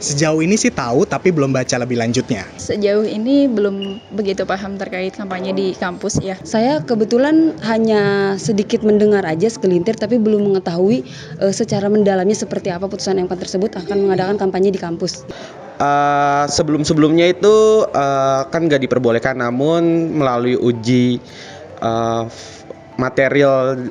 Sejauh ini sih tahu, tapi belum baca lebih lanjutnya. Sejauh ini belum begitu paham terkait kampanye di kampus ya. Saya kebetulan hanya sedikit mendengar aja segelintir, tapi belum mengetahui secara mendalamnya seperti apa putusan MK tersebut akan mengadakan kampanye di kampus. Sebelum-sebelumnya itu kan nggak diperbolehkan, namun melalui uji material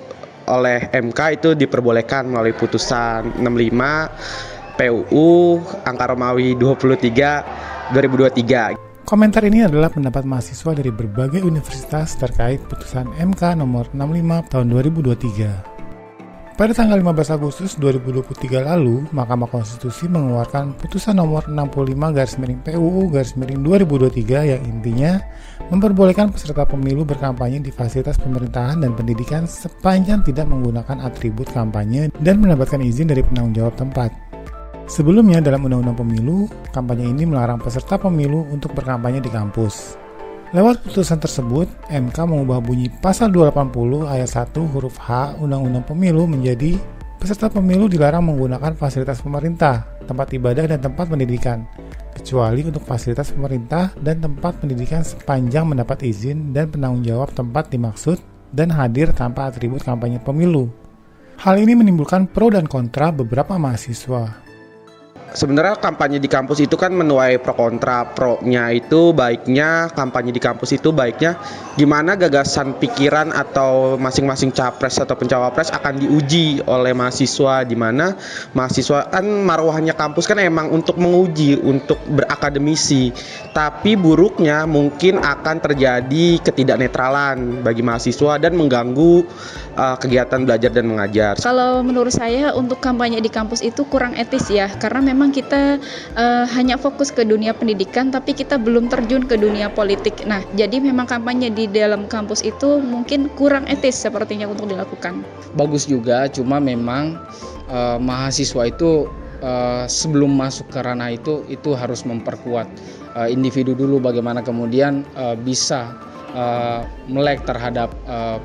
oleh MK itu diperbolehkan melalui putusan 65 PUU angka Romawi 23 2023. Komentar ini adalah pendapat mahasiswa dari berbagai universitas terkait putusan MK nomor 65 tahun 2023. Pada tanggal 15 Agustus 2023 lalu, Mahkamah Konstitusi mengeluarkan putusan nomor 65/PUU/2023 yang intinya memperbolehkan peserta pemilu berkampanye di fasilitas pemerintahan dan pendidikan sepanjang tidak menggunakan atribut kampanye dan mendapatkan izin dari penanggung jawab tempat. Sebelumnya dalam Undang-Undang Pemilu, kampanye ini melarang peserta pemilu untuk berkampanye di kampus. Lewat putusan tersebut, MK mengubah bunyi pasal 280 ayat 1 huruf H Undang-Undang Pemilu menjadi peserta pemilu dilarang menggunakan fasilitas pemerintah, tempat ibadah dan tempat pendidikan, kecuali untuk fasilitas pemerintah dan tempat pendidikan sepanjang mendapat izin dan penanggung jawab tempat dimaksud dan hadir tanpa atribut kampanye pemilu. Hal ini menimbulkan pro dan kontra beberapa mahasiswa. Sebenarnya kampanye di kampus itu kan menuai pro kontra. Pro-nya itu baiknya kampanye di kampus itu baiknya gimana gagasan pikiran atau masing-masing capres atau pencawapres akan diuji oleh mahasiswa, di mana mahasiswa kan marwahnya kampus kan emang untuk menguji, untuk berakademisi. Tapi buruknya mungkin akan terjadi ketidaknetralan bagi mahasiswa dan mengganggu kegiatan belajar dan mengajar. Kalau menurut saya untuk kampanye di kampus itu kurang etis ya, karena memang kita hanya fokus ke dunia pendidikan tapi kita belum terjun ke dunia politik. Nah, jadi memang kampanye di dalam kampus itu mungkin kurang etis sepertinya untuk dilakukan. Bagus juga, cuma memang mahasiswa itu sebelum masuk ke ranah itu harus memperkuat individu dulu, bagaimana kemudian bisa melek terhadap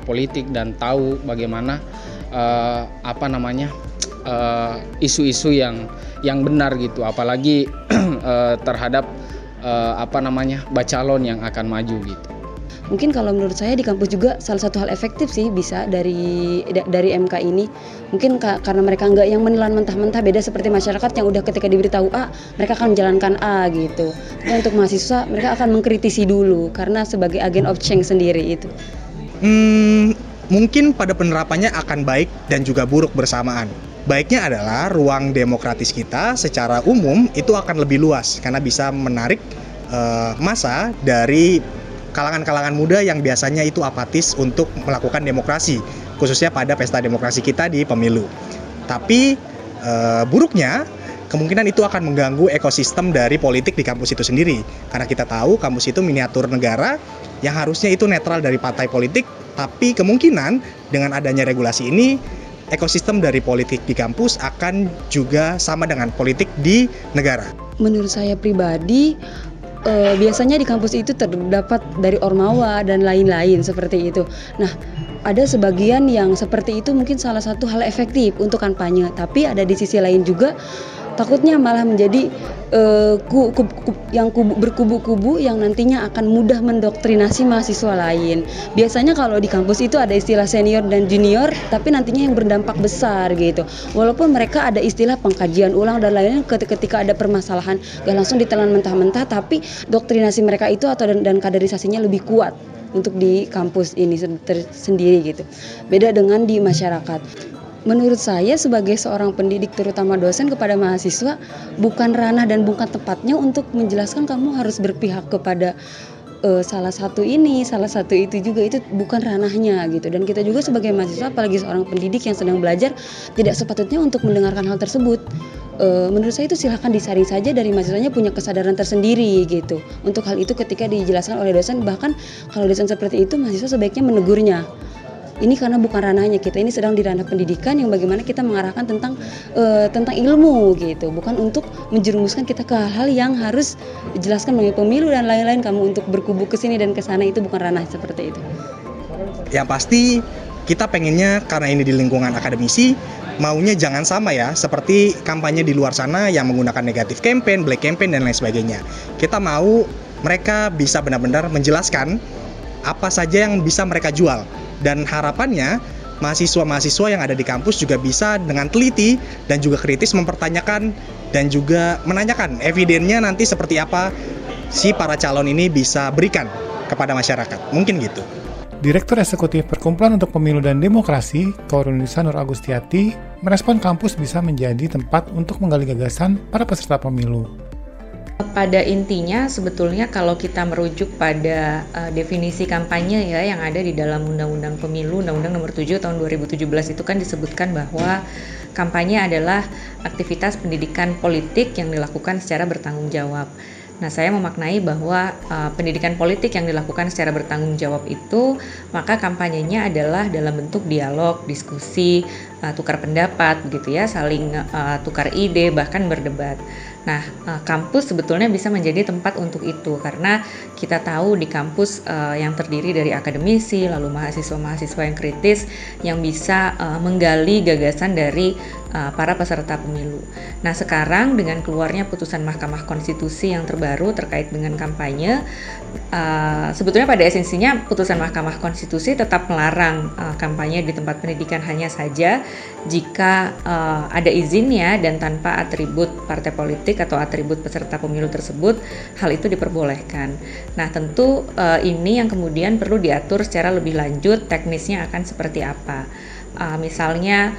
politik dan tahu bagaimana isu-isu yang benar gitu, apalagi terhadap bacalon yang akan maju gitu. Mungkin kalau menurut saya di kampus juga salah satu hal efektif sih bisa dari MK ini. Mungkin karena mereka nggak yang menelan mentah-mentah, beda seperti masyarakat yang udah ketika diberitahu A, mereka akan menjalankan A gitu. Tapi untuk mahasiswa mereka akan mengkritisi dulu karena sebagai agen of change sendiri itu. Mungkin pada penerapannya akan baik dan juga buruk bersamaan. Baiknya adalah ruang demokratis kita secara umum itu akan lebih luas karena bisa menarik massa dari kalangan-kalangan muda yang biasanya itu apatis untuk melakukan demokrasi, khususnya pada pesta demokrasi kita di pemilu. Tapi buruknya kemungkinan itu akan mengganggu ekosistem dari politik di kampus itu sendiri. Karena kita tahu kampus itu miniatur negara yang harusnya itu netral dari partai politik, tapi kemungkinan dengan adanya regulasi ini ekosistem dari politik di kampus akan juga sama dengan politik di negara. Menurut saya pribadi, biasanya di kampus itu terdapat dari ormawa dan lain-lain seperti itu. Nah, ada sebagian yang seperti itu mungkin salah satu hal efektif untuk kampanye, tapi ada di sisi lain juga takutnya malah menjadi berkubu-kubu yang nantinya akan mudah mendoktrinasi mahasiswa lain. Biasanya kalau di kampus itu ada istilah senior dan junior, tapi nantinya yang berdampak besar gitu. Walaupun mereka ada istilah pengkajian ulang dan lain-lain, ketika ada permasalahan gak langsung ditelan mentah-mentah, tapi doktrinasi mereka itu dan kaderisasinya lebih kuat untuk di kampus ini sendiri gitu. Beda dengan di masyarakat. Menurut saya sebagai seorang pendidik terutama dosen kepada mahasiswa, bukan ranah dan bukan tepatnya untuk menjelaskan kamu harus berpihak kepada salah satu ini, salah satu itu juga, itu bukan ranahnya gitu. Dan kita juga sebagai mahasiswa, apalagi seorang pendidik yang sedang belajar, tidak sepatutnya untuk mendengarkan hal tersebut. Menurut saya itu silahkan disaring saja dari mahasiswanya punya kesadaran tersendiri gitu. Untuk hal itu ketika dijelaskan oleh dosen, bahkan kalau dosen seperti itu mahasiswa sebaiknya menegurnya. Ini karena bukan ranahnya kita, ini sedang di ranah pendidikan yang bagaimana kita mengarahkan tentang ilmu gitu, bukan untuk menjerumuskan kita ke hal-hal yang harus dijelaskan mengenai pemilu dan lain-lain. Kamu untuk berkubu ke sini dan ke sana itu bukan ranah seperti itu. Yang pasti kita pengennya karena ini di lingkungan akademisi, maunya jangan sama ya seperti kampanye di luar sana yang menggunakan negatif campaign, black campaign dan lain sebagainya. Kita mau mereka bisa benar-benar menjelaskan apa saja yang bisa mereka jual, dan harapannya mahasiswa-mahasiswa yang ada di kampus juga bisa dengan teliti dan juga kritis mempertanyakan dan juga menanyakan evidennya nanti seperti apa si para calon ini bisa berikan kepada masyarakat. Mungkin gitu. Direktur Eksekutif Perkumpulan untuk Pemilu dan Demokrasi, Koirunisa Nur Agustiati, merespon kampus bisa menjadi tempat untuk menggali gagasan para peserta pemilu. Pada intinya sebetulnya kalau kita merujuk pada definisi kampanye ya yang ada di dalam Undang-Undang Pemilu, Undang-Undang Nomor 7 Tahun 2017 itu kan disebutkan bahwa kampanye adalah aktivitas pendidikan politik yang dilakukan secara bertanggung jawab. Nah, saya memaknai bahwa pendidikan politik yang dilakukan secara bertanggung jawab itu, maka kampanyenya adalah dalam bentuk dialog, diskusi, tukar pendapat, begitu ya, saling tukar ide, bahkan berdebat. Nah, kampus sebetulnya bisa menjadi tempat untuk itu karena kita tahu di kampus yang terdiri dari akademisi, lalu mahasiswa-mahasiswa yang kritis yang bisa menggali gagasan dari para peserta pemilu. Nah, sekarang dengan keluarnya putusan Mahkamah Konstitusi yang terbaru terkait dengan kampanye, sebetulnya pada esensinya putusan Mahkamah Konstitusi tetap melarang kampanye di tempat pendidikan hanya saja jika ada izinnya dan tanpa atribut partai politik atau atribut peserta pemilu tersebut, hal itu diperbolehkan. Nah, tentu ini yang kemudian perlu diatur secara lebih lanjut, teknisnya akan seperti apa. Misalnya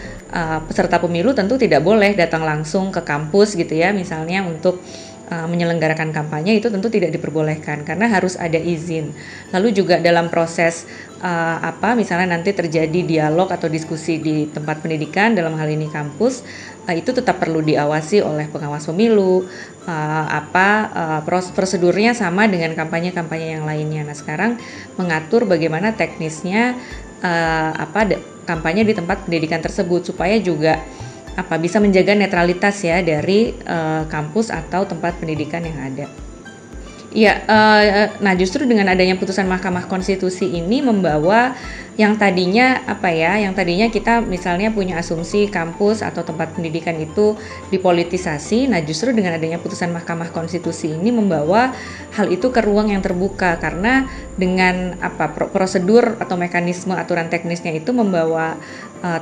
peserta pemilu tentu tidak boleh datang langsung ke kampus gitu ya, misalnya untuk menyelenggarakan kampanye itu tentu tidak diperbolehkan karena harus ada izin. Lalu juga dalam proses misalnya nanti terjadi dialog atau diskusi di tempat pendidikan, dalam hal ini kampus, itu tetap perlu diawasi oleh pengawas pemilu. Prosedurnya sama dengan kampanye-kampanye yang lainnya. Nah, sekarang mengatur bagaimana teknisnya kampanye di tempat pendidikan tersebut supaya juga bisa menjaga netralitas ya dari kampus atau tempat pendidikan yang ada. Ya, nah justru dengan adanya putusan Mahkamah Konstitusi ini membawa yang tadinya kita misalnya punya asumsi kampus atau tempat pendidikan itu dipolitisasi. Nah, justru dengan adanya putusan Mahkamah Konstitusi ini membawa hal itu ke ruang yang terbuka karena dengan prosedur atau mekanisme aturan teknisnya itu membawa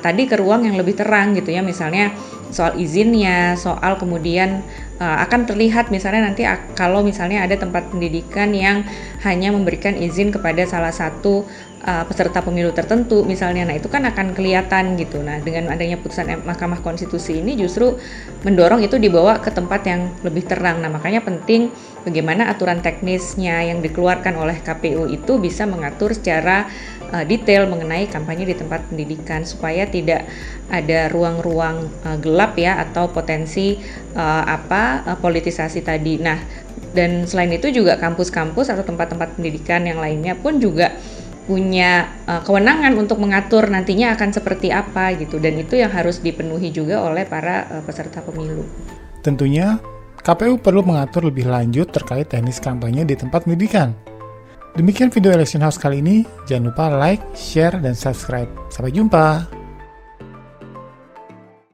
tadi ke ruang yang lebih terang gitu ya, misalnya soal izinnya, soal kemudian akan terlihat misalnya nanti kalau misalnya ada tempat pendidikan yang hanya memberikan izin kepada salah satu peserta pemilu tertentu misalnya, nah itu kan akan kelihatan gitu. Nah, dengan adanya putusan Mahkamah Konstitusi ini justru mendorong itu dibawa ke tempat yang lebih terang. Nah, makanya penting bagaimana aturan teknisnya yang dikeluarkan oleh KPU itu bisa mengatur secara detail mengenai kampanye di tempat pendidikan supaya tidak ada ruang-ruang gelap ya atau potensi politisasi tadi. Nah, dan selain itu juga kampus-kampus atau tempat-tempat pendidikan yang lainnya pun juga punya kewenangan untuk mengatur nantinya akan seperti apa gitu, dan itu yang harus dipenuhi juga oleh para peserta pemilu. Tentunya KPU perlu mengatur lebih lanjut terkait teknis kampanye di tempat pendidikan. Demikian video Election House kali ini, jangan lupa like, share, dan subscribe. Sampai jumpa!